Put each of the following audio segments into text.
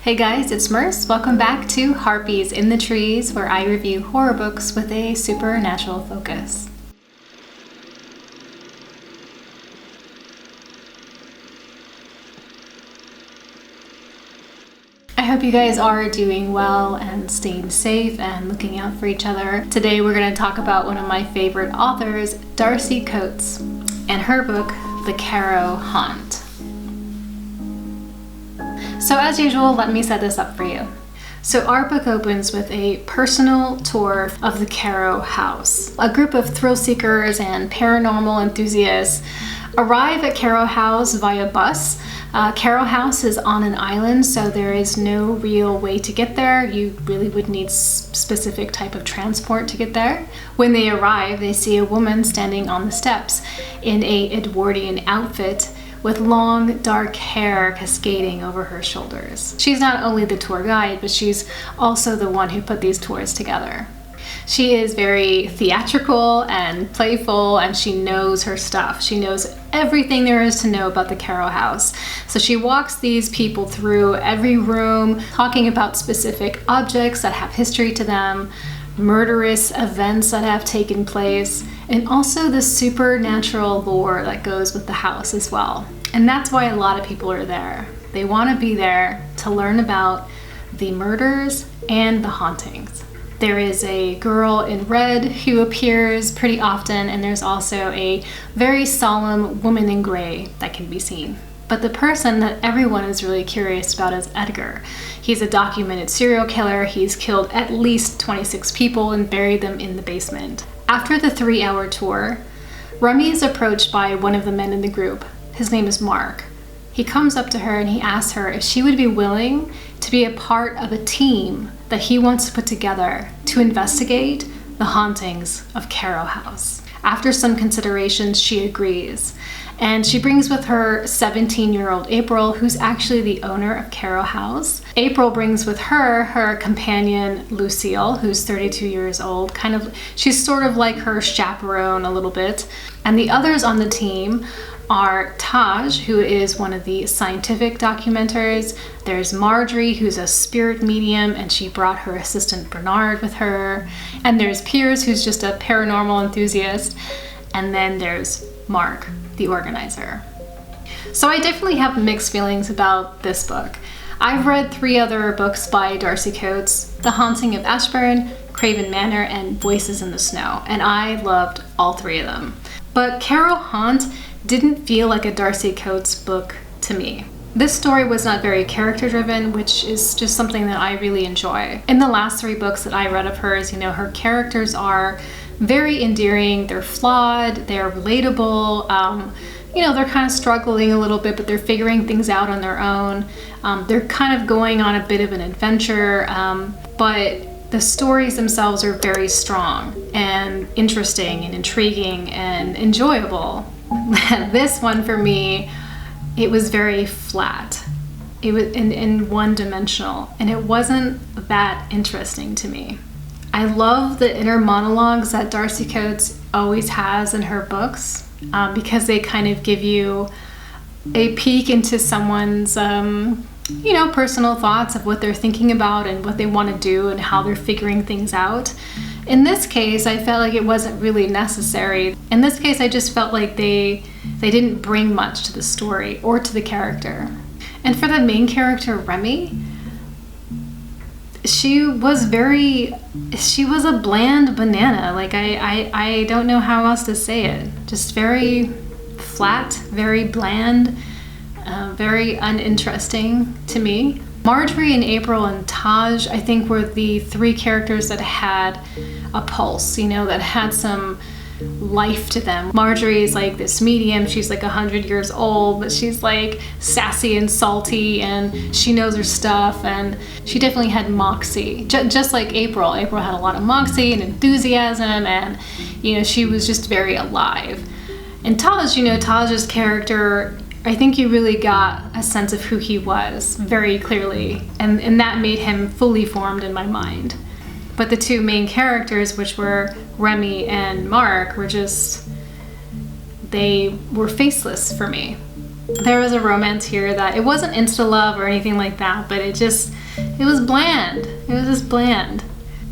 Hey guys, it's Merce. Welcome back to Harpies in the Trees, where I review horror books with a supernatural focus. I hope you guys are doing well and staying safe and looking out for each other. Today we're going to talk about one of my favorite authors, Darcy Coates, and her book, The Carrow Haunt. So as usual, let me set this up for you. So our book opens with a personal tour of the Carrow house. A group of thrill seekers and paranormal enthusiasts arrive at Carrow House via bus. Carrow House is on an island, so there is no real way to get there. You really would need specific type of transport to get there. When they arrive, they see a woman standing on the steps in a Edwardian outfit with long, dark hair cascading over her shoulders. She's not only the tour guide, but she's also the one who put these tours together. She is very theatrical and playful, and she knows her stuff. She knows everything there is to know about the Carrow house. So she walks these people through every room, talking about specific objects that have history to them, murderous events that have taken place, and also the supernatural lore that goes with the house as well. And that's why a lot of people are there. They want to be there to learn about the murders and the hauntings. There is a girl in red who appears pretty often, and there's also a very solemn woman in gray that can be seen. But the person that everyone is really curious about is Edgar. He's a documented serial killer. He's killed at least 26 people and buried them in the basement. After the 3-hour tour, Remy is approached by one of the men in the group. His name is Mark. He comes up to her and he asks her if she would be willing to be a part of a team that he wants to put together to investigate the hauntings of Carrow House. After some considerations, she agrees. And she brings with her 17-year-old April, who's actually the owner of Carrow House. April brings with her her companion Lucille, who's 32 years old. She's sort of like her chaperone a little bit. And the others on the team are Taj, who is one of the scientific documenters. There's Marjorie, who's a spirit medium, and she brought her assistant Bernard with her. And there's Piers, who's just a paranormal enthusiast. And then there's Mark, the organizer. So I definitely have mixed feelings about this book. I've read 3 other books by Darcy Coates: The Haunting of Ashburn, Craven Manor, and Voices in the Snow, and I loved all 3 of them. But Carrow Haunt didn't feel like a Darcy Coates book to me. This story was not very character driven, which is just something that I really enjoy. In the last 3 books that I read of hers, her characters are very endearing, they're flawed, they're relatable, they're kind of struggling a little bit, but they're figuring things out on their own. They're kind of going on a bit of an adventure, but the stories themselves are very strong and interesting and intriguing and enjoyable. This one for me, it was very flat. It was in one-dimensional, and it wasn't that interesting to me. I love the inner monologues that Darcy Coates always has in her books because they kind of give you a peek into someone's personal thoughts of what they're thinking about and what they want to do and how they're figuring things out. In this case, I felt like it wasn't really necessary. In this case, I just felt like they didn't bring much to the story or to the character. And for the main character, Remy, she was a bland banana. Like, I don't know how else to say it. Just very flat, very bland, very uninteresting to me. Marjorie and April and Taj, I think, were the 3 characters that had a pulse, that had some life to them. Marjorie is like this medium. She's like 100 years old, but she's like sassy and salty, and she knows her stuff, and she definitely had moxie. Just like April. April had a lot of moxie and enthusiasm, and she was just very alive. And Taj, Taj's character, I think you really got a sense of who he was very clearly, and that made him fully formed in my mind. But the 2 main characters, which were Remy and Mark, they were faceless for me. There was a romance here that it wasn't insta love or anything like that, but it was bland. It was just bland.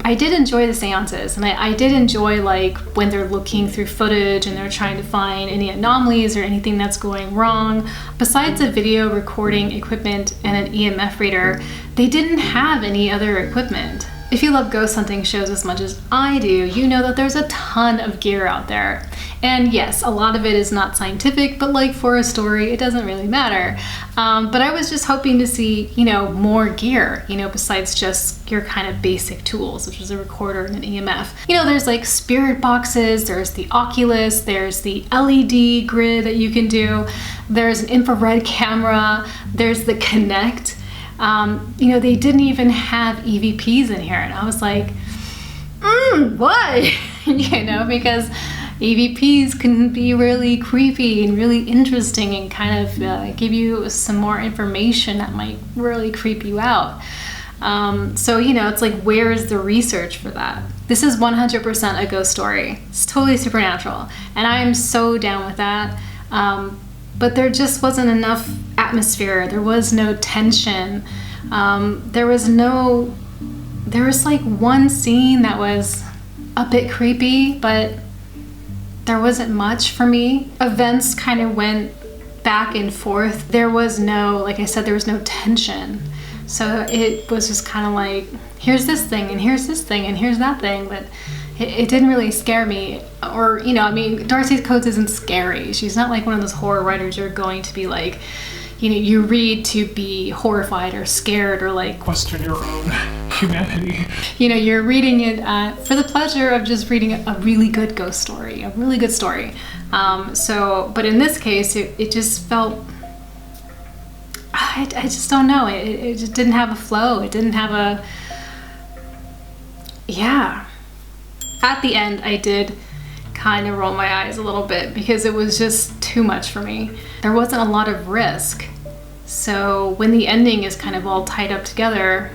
I did enjoy the seances, and I did enjoy like when they're looking through footage and they're trying to find any anomalies or anything that's going wrong. Besides a video recording equipment and an EMF reader, they didn't have any other equipment. If you love ghost hunting shows as much as I do, you know that there's a ton of gear out there. And yes, a lot of it is not scientific, but like for a story, it doesn't really matter. But I was just hoping to see, you know, more gear, you know, besides just your kind of basic tools, which is a recorder and an EMF. You know, there's like spirit boxes, there's the Oculus, there's the LED grid that you can do, there's an infrared camera, there's the Kinect. You know, they didn't even have EVPs in here, and I was like, why? You know, because EVPs can be really creepy and really interesting and kind of give you some more information that might really creep you out. So, you know, it's like, where is the research for that? This is 100% a ghost story. It's totally supernatural, and I am so down with that. But there just wasn't enough atmosphere. There was no tension. There was like one scene that was a bit creepy, but there wasn't much for me. Events kind of went back and forth. There was no, like I said, there was no tension. So it was just kind of like, here's this thing, and here's this thing, and here's that thing, but it didn't really scare me. Or, you know, I mean, Darcy Coates isn't scary. She's not like one of those horror writers you're going to be like, you know, you read to be horrified or scared or like question your own humanity. You know, you're reading it for the pleasure of just reading a really good ghost story, a really good story. But in this case, it just felt, I just don't know. It just didn't have a flow. It didn't have a, yeah. At the end, I did kind of roll my eyes a little bit because it was just too much for me. There wasn't a lot of risk. So when the ending is kind of all tied up together,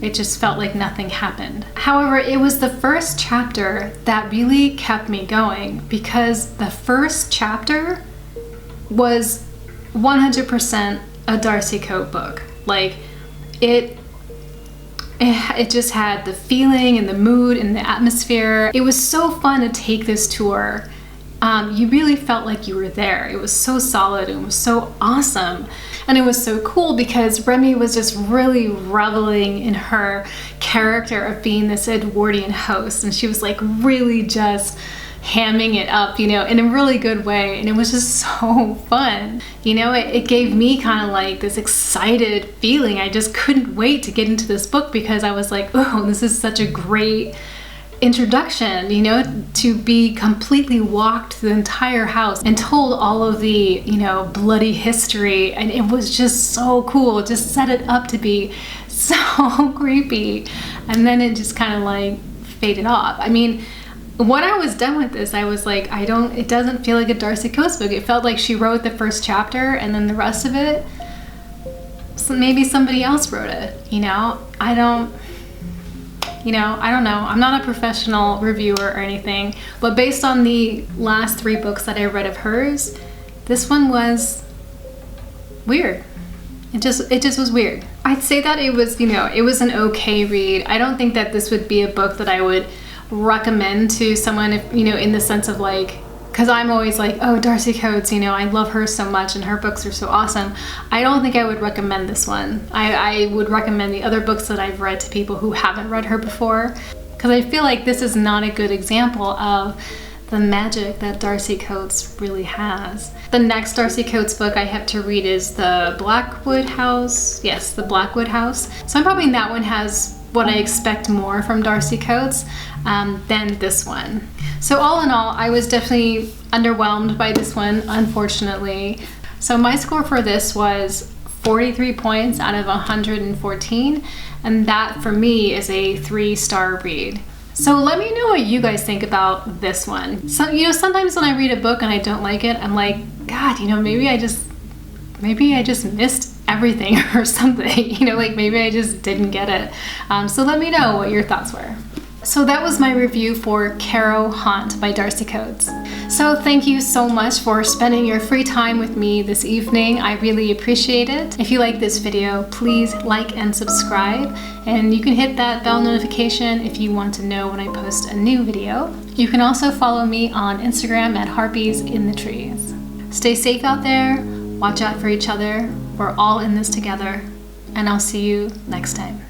it just felt like nothing happened. However, it was the first chapter that really kept me going, because the first chapter was 100% a Darcy Coates book. Like, it just had the feeling and the mood and the atmosphere. It was so fun to take this tour. You really felt like you were there. It was so solid and it was so awesome. And it was so cool because Remy was just really reveling in her character of being this Edwardian host. And she was like really just hamming it up, you know, in a really good way. And it was just so fun. You know, it gave me kind of like this excited feeling. I just couldn't wait to get into this book because I was like, oh, this is such a great introduction, you know, to be completely walked through the entire house and told all of the, you know, bloody history. And it was just so cool. It just set it up to be so creepy. And then it just kind of like faded off. I mean, when I was done with this, I was like, it doesn't feel like a Darcy Coates book. It felt like she wrote the first chapter and then the rest of it, so maybe somebody else wrote it, you know? I don't know. I'm not a professional reviewer or anything, but based on the last 3 books that I read of hers, this one was weird. It just was weird. I'd say that it was, you know, it was an okay read. I don't think that this would be a book that I would recommend to someone, if, you know, in the sense of like, because I'm always like, oh, Darcy Coates, you know, I love her so much and her books are so awesome. I don't think I would recommend this one. I would recommend the other books that I've read to people who haven't read her before, because I feel like this is not a good example of the magic that Darcy Coates really has. The next Darcy Coates book I have to read is The Blackwood House. Yes, The Blackwood House. So I'm hoping that one has what I expect more from Darcy Coates than this one. So all in all, I was definitely underwhelmed by this one, unfortunately. So my score for this was 43 points out of 114, and that for me is a 3-star read. So let me know what you guys think about this one. So, you know, sometimes when I read a book and I don't like it, I'm like, God, you know, maybe I just missed everything or something, you know, like maybe I just didn't get it. So let me know what your thoughts were. So that was my review for Carrow Haunt by Darcy Coates. So thank you so much for spending your free time with me this evening. I really appreciate it. If you like this video, please like and subscribe, and you can hit that bell notification if you want to know when I post a new video. You can also follow me on Instagram at Harpies in the Trees. Stay safe out there, watch out for each other. We're all in this together, and I'll see you next time.